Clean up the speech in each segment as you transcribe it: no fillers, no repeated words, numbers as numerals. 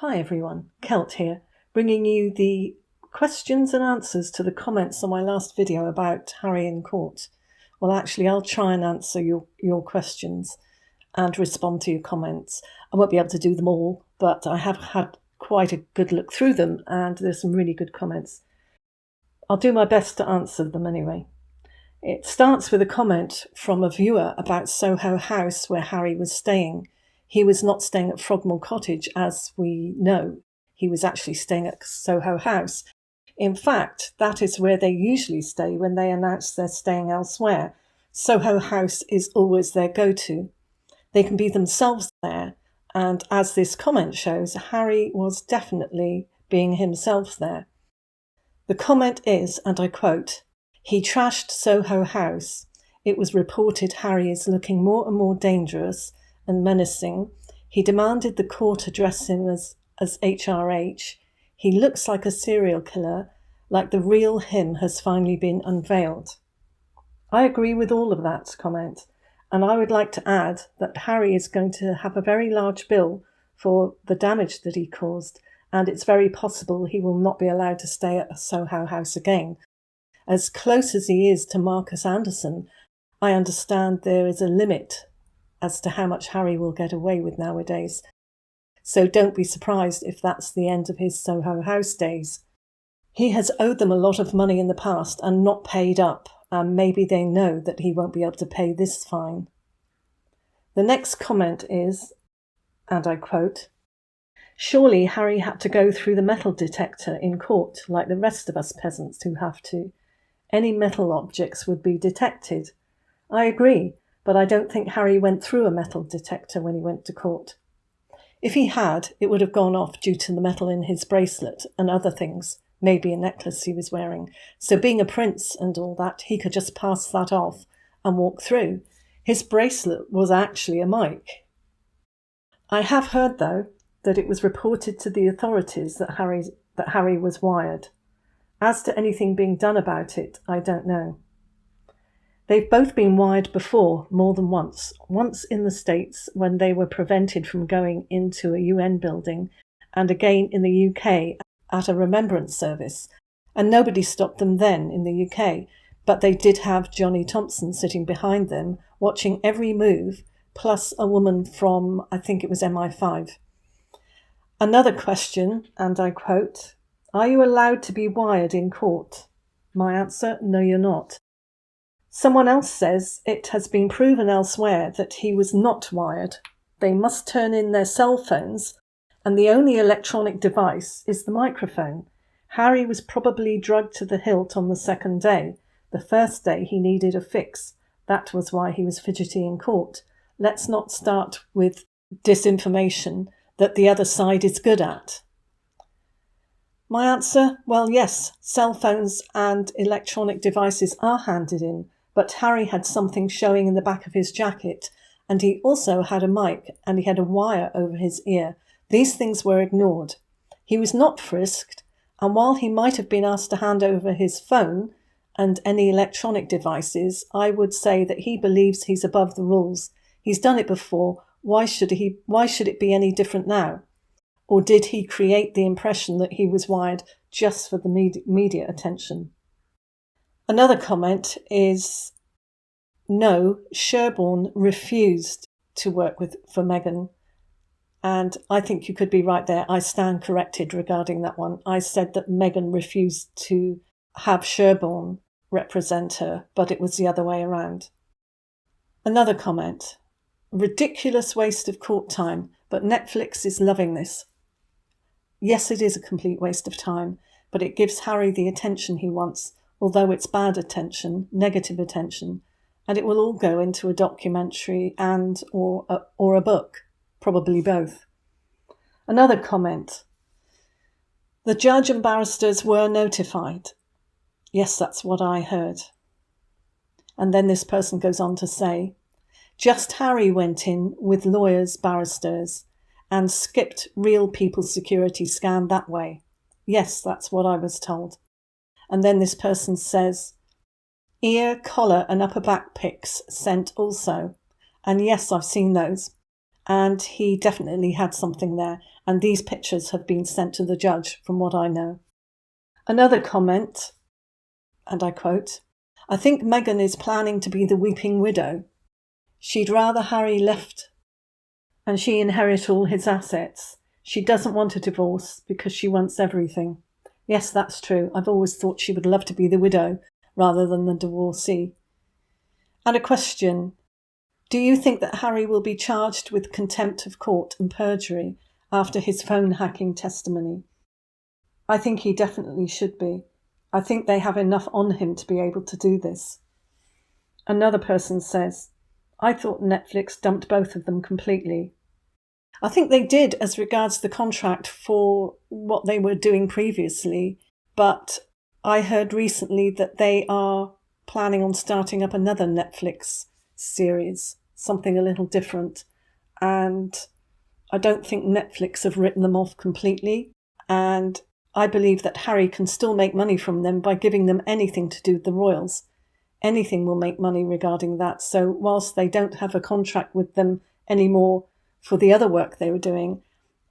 Hi everyone, Kelt here, bringing you the questions and answers to the comments on my last video about Harry in court. Well, actually, I'll try and answer your questions and respond to your comments. I won't be able to do them all, but I have had quite a good look through them and there's some really good comments. I'll do my best to answer them anyway. It starts with a comment from a viewer about Soho House where Harry was staying. He was not staying at Frogmore Cottage, as we know. He was actually staying at Soho House. In fact, that is where they usually stay when they announce they're staying elsewhere. Soho House is always their go-to. They can be themselves there, and as this comment shows, Harry was definitely being himself there. The comment is, and I quote, "He trashed Soho House. It was reported Harry is looking more and more dangerous and menacing. He demanded the court address him as HRH. He looks like a serial killer, like the real him has finally been unveiled." I agree with all of that comment, and I would like to add that Harry is going to have a very large bill for the damage that he caused, and it's very possible he will not be allowed to stay at Soho House again. As close as he is to Marcus Anderson, I understand there is a limit as to how much Harry will get away with nowadays. So don't be surprised if that's the end of his Soho House days. He has owed them a lot of money in the past and not paid up, and maybe they know that he won't be able to pay this fine. The next comment is, and I quote, "Surely Harry had to go through the metal detector in court like the rest of us peasants who have to. Any metal objects would be detected." I agree, but I don't think Harry went through a metal detector when he went to court. If he had, it would have gone off due to the metal in his bracelet and other things, maybe a necklace he was wearing. So being a prince and all that, he could just pass that off and walk through. His bracelet was actually a mic. I have heard, though, that it was reported to the authorities that Harry was wired. As to anything being done about it, I don't know. They've both been wired before, more than once. Once in the States when they were prevented from going into a UN building, and again in the UK at a remembrance service. And nobody stopped them then in the UK, but they did have Johnny Thompson sitting behind them, watching every move, plus a woman from, I think it was MI5. Another question, and I quote, "Are you allowed to be wired in court?" My answer, no, you're not. Someone else says it has been proven elsewhere that he was not wired. They must turn in their cell phones, and the only electronic device is the microphone. Harry was probably drugged to the hilt on the second day. The first day he needed a fix. That was why he was fidgety in court. Let's not start with disinformation that the other side is good at. My answer, well, yes, cell phones and electronic devices are handed in, but Harry had something showing in the back of his jacket, and he also had a mic, and he had a wire over his ear. These things were ignored. He was not frisked, and while he might have been asked to hand over his phone and any electronic devices, I would say that he believes he's above the rules. He's done it before. Why should it be any different now? Or did he create the impression that he was wired just for the media attention? Another comment is, no, Sherborne refused to work for Meghan. And I think you could be right there. I stand corrected regarding that one. I said that Meghan refused to have Sherborne represent her, but it was the other way around. Another comment, ridiculous waste of court time, but Netflix is loving this. Yes, it is a complete waste of time, but it gives Harry the attention he wants, although it's bad attention, negative attention, and it will all go into a documentary and or a book, probably both. Another comment, the judge and barristers were notified. Yes, that's what I heard. And then this person goes on to say, just Harry went in with lawyers, barristers, and skipped real people's security scan that way. Yes, that's what I was told. And then this person says, ear, collar and upper back pics sent also. And yes, I've seen those. and he definitely had something there, and these pictures have been sent to the judge, from what I know. Another comment, and I quote, "I think Meghan is planning to be the weeping widow. She'd rather Harry left and she inherit all his assets. She doesn't want a divorce because she wants everything." Yes, that's true. I've always thought she would love to be the widow rather than the divorcee. And a question. Do you think that Harry will be charged with contempt of court and perjury after his phone hacking testimony? I think he definitely should be. I think they have enough on him to be able to do this. Another person says, "I thought Netflix dumped both of them completely." I think they did as regards the contract for what they were doing previously, but I heard recently that they are planning on starting up another Netflix series, something a little different, and I don't think Netflix have written them off completely, and I believe that Harry can still make money from them by giving them anything to do with the royals. Anything will make money regarding that, so whilst they don't have a contract with them anymore for the other work they were doing,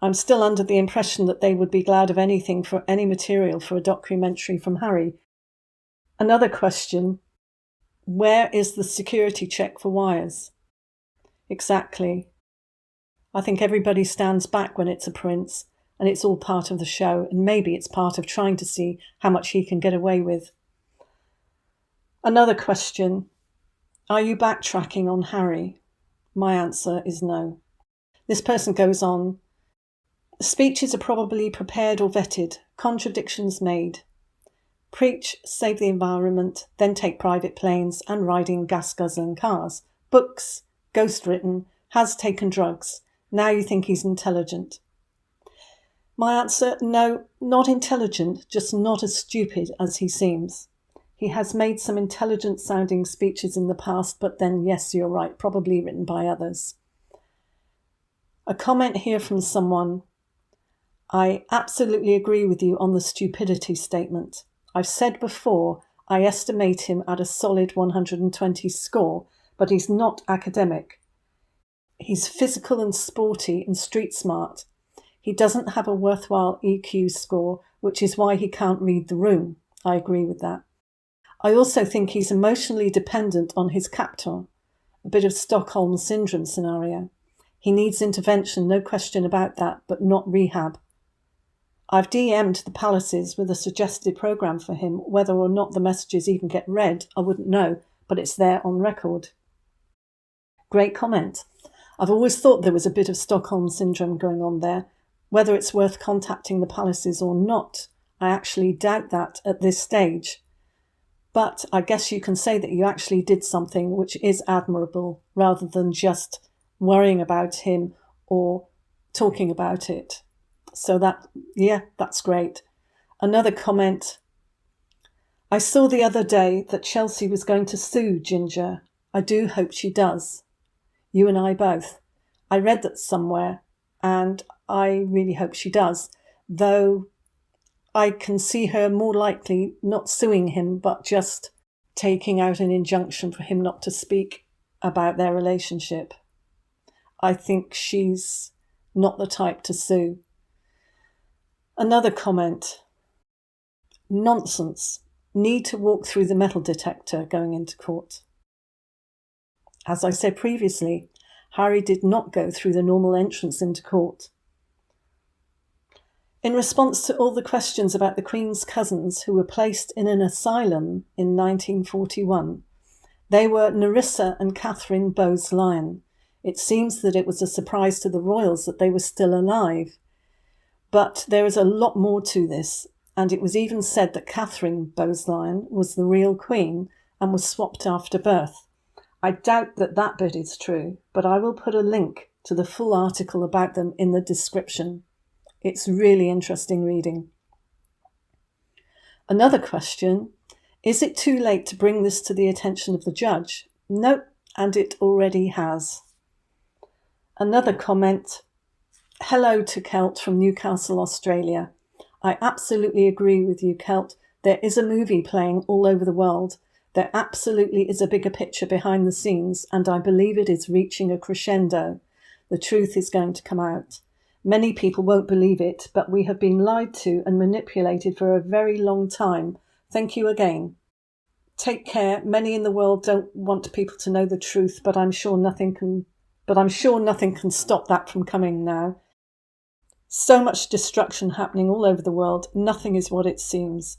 I'm still under the impression that they would be glad of anything for any material for a documentary from Harry. Another question, where is the security check for wires? Exactly. I think everybody stands back when it's a prince, and it's all part of the show, and maybe it's part of trying to see how much he can get away with. Another question, are you backtracking on Harry? My answer is no. This person goes on, speeches are probably prepared or vetted, contradictions made. Preach, save the environment, then take private planes and riding gas-guzzling cars. Books, ghost-written, has taken drugs. Now you think he's intelligent. My answer, no, not intelligent, just not as stupid as he seems. He has made some intelligent-sounding speeches in the past, but then, yes, you're right, probably written by others. A comment here from someone, I absolutely agree with you on the stupidity statement. I've said before, I estimate him at a solid 120 score, but he's not academic. He's physical and sporty and street smart. He doesn't have a worthwhile EQ score, which is why he can't read the room. I agree with that. I also think he's emotionally dependent on his captor, a bit of Stockholm Syndrome scenario. He needs intervention, no question about that, but not rehab. I've DM'd the palaces with a suggested programme for him. Whether or not the messages even get read, I wouldn't know, but it's there on record. Great comment. I've always thought there was a bit of Stockholm Syndrome going on there. Whether it's worth contacting the palaces or not, I actually doubt that at this stage. But I guess you can say that you actually did something which is admirable, rather than just worrying about him or talking about it. So that's great. Another comment. I saw the other day that Chelsea was going to sue Ginger. I do hope she does. You and I both. I read that somewhere, and I really hope she does, though I can see her more likely not suing him, but just taking out an injunction for him not to speak about their relationship. I think she's not the type to sue. Another comment. Nonsense. Need to walk through the metal detector going into court. As I said previously, Harry did not go through the normal entrance into court. In response to all the questions about the Queen's cousins who were placed in an asylum in 1941, they were Nerissa and Catherine Bowes-Lyon. It seems that it was a surprise to the royals that they were still alive. But there is a lot more to this, and it was even said that Catherine Bowes-Lyon was the real queen and was swapped after birth. I doubt that that bit is true, but I will put a link to the full article about them in the description. It's really interesting reading. Another question, is it too late to bring this to the attention of the judge? No, and it already has. Another comment, hello to Kelt from Newcastle, Australia. I absolutely agree with you, Kelt. There is a movie playing all over the world. There absolutely is a bigger picture behind the scenes, and I believe it is reaching a crescendo. The truth is going to come out. Many people won't believe it, but we have been lied to and manipulated for a very long time. Thank you again. Take care. Many in the world don't want people to know the truth, but I'm sure nothing can stop that from coming now. So much destruction happening all over the world. Nothing is what it seems.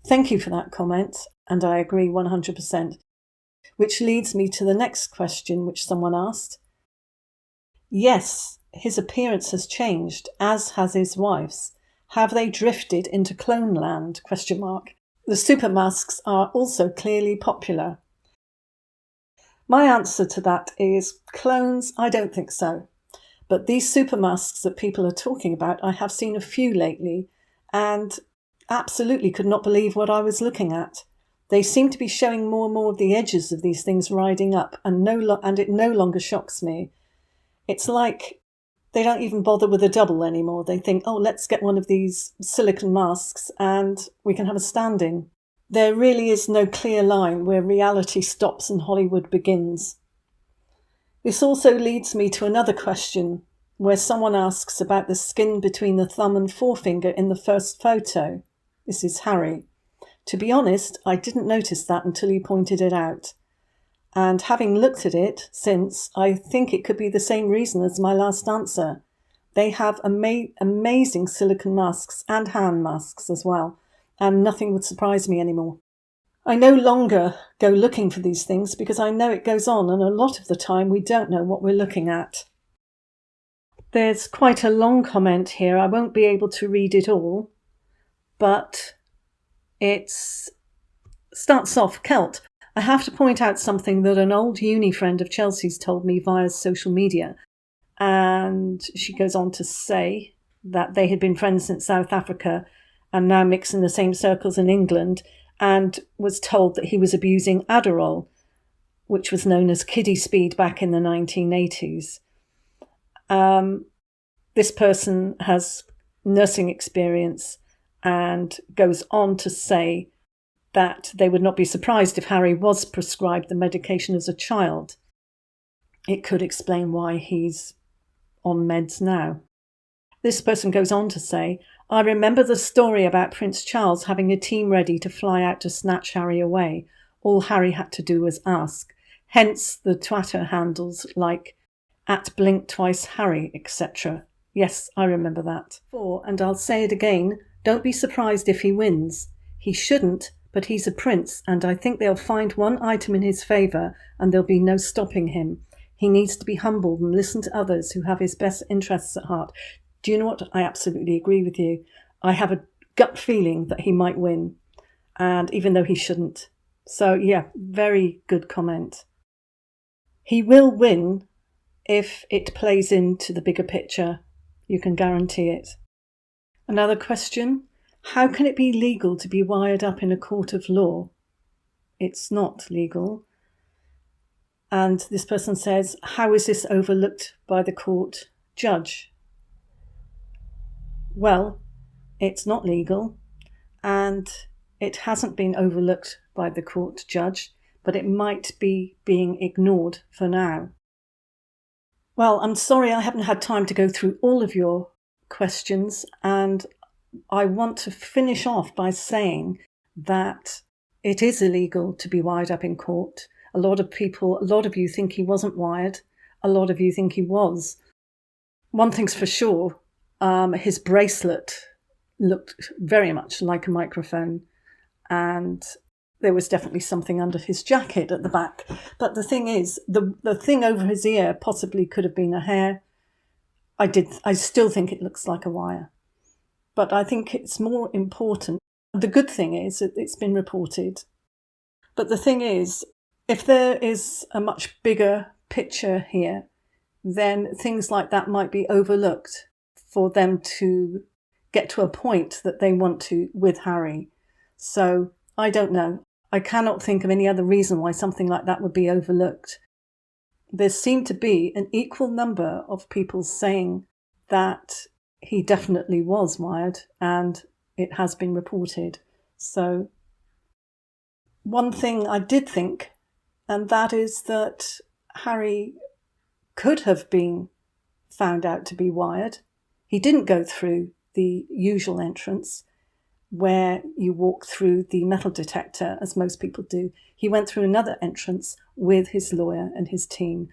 Thank you for that comment, and I agree 100%. Which leads me to the next question which someone asked. Yes, his appearance has changed, as has his wife's. Have they drifted into clone land? The super masks are also clearly popular. My answer to that is clones, I don't think so. But these super masks that people are talking about, I have seen a few lately and absolutely could not believe what I was looking at. They seem to be showing more and more of the edges of these things riding up, and it no longer shocks me. It's like they don't even bother with a double anymore. They think, oh, let's get one of these silicone masks and we can have a stand-in. There really is no clear line where reality stops and Hollywood begins. This also leads me to another question where someone asks about the skin between the thumb and forefinger in the first photo. This is Harry. To be honest, I didn't notice that until you pointed it out. And having looked at it since, I think it could be the same reason as my last answer. They have amazing silicone masks and hand masks as well, and nothing would surprise me anymore. I no longer go looking for these things because I know it goes on, and a lot of the time we don't know what we're looking at. There's quite a long comment here. I won't be able to read it all, but it starts off, Celt. I have to point out something that an old uni friend of Chelsea's told me via social media. And she goes on to say that they had been friends since South Africa and now mix in the same circles in England, and was told that he was abusing Adderall, which was known as kiddie speed back in the 1980s. This person has nursing experience and goes on to say that they would not be surprised if Harry was prescribed the medication as a child. It could explain why he's on meds now. This person goes on to say, I remember the story about Prince Charles having a team ready to fly out to snatch Harry away. All Harry had to do was ask. Hence the Twitter handles like @BlinkTwiceHarry, etc. Yes, I remember that. And I'll say it again, don't be surprised if he wins. He shouldn't, but he's a prince, and I think they'll find one item in his favour and there'll be no stopping him. He needs to be humbled and listen to others who have his best interests at heart. Do you know what? I absolutely agree with you. I have a gut feeling that he might win, and even though he shouldn't. So yeah, very good comment. He will win if it plays into the bigger picture. You can guarantee it. Another question. How can it be legal to be wired up in a court of law? It's not legal. And this person says, how is this overlooked by the court judge? Well, it's not legal, and it hasn't been overlooked by the court judge, but it might be being ignored for now. Well, I'm sorry I haven't had time to go through all of your questions, and I want to finish off by saying that it is illegal to be wired up in court. A lot of you think he wasn't wired. A lot of you think he was. One thing's for sure, his bracelet looked very much like a microphone, and there was definitely something under his jacket at the back. But the thing is, the thing over his ear possibly could have been a hair. I still think it looks like a wire. But I think it's more important. The good thing is that it's been reported. But the thing is, if there is a much bigger picture here, then things like that might be overlooked for them to get to a point that they want to with Harry. So I don't know. I cannot think of any other reason why something like that would be overlooked. There seemed to be an equal number of people saying that he definitely was wired, and it has been reported. So one thing I did think, and that is that Harry could have been found out to be wired. He didn't go through the usual entrance where you walk through the metal detector, as most people do. He went through another entrance with his lawyer and his team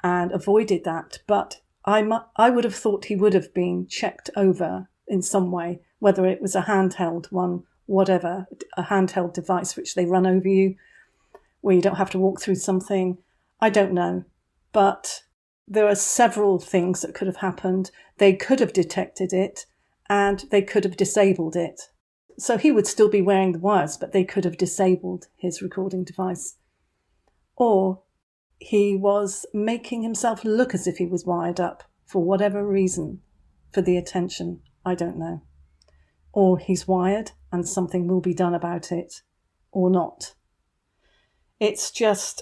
and avoided that. But I would have thought he would have been checked over in some way, whether it was a handheld one, whatever, a handheld device which they run over you, where you don't have to walk through something. I don't know. But there are several things that could have happened. They could have detected it and they could have disabled it. So he would still be wearing the wires, but they could have disabled his recording device. Or he was making himself look as if he was wired up for whatever reason, for the attention. I don't know. Or he's wired and something will be done about it, or not. It's just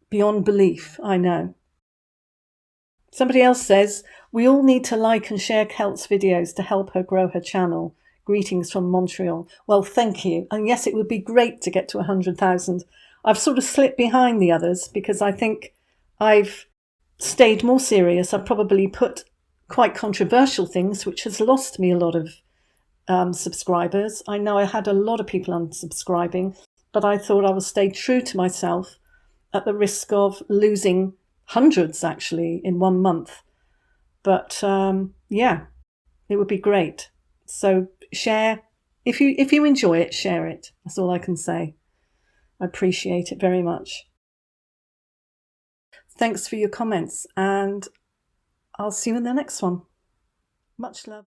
beyond belief, I know. Somebody else says, we all need to like and share Kelt's videos to help her grow her channel. Greetings from Montreal. Well, thank you. And yes, it would be great to get to 100,000. I've sort of slipped behind the others because I think I've stayed more serious. I've probably put quite controversial things, which has lost me a lot of subscribers. I know I had a lot of people unsubscribing, but I thought I would stay true to myself at the risk of losing hundreds actually in 1 month. But yeah, it would be great. So share. If you enjoy it, share it. That's all I can say. I appreciate it very much. Thanks for your comments, and I'll see you in the next one. Much love.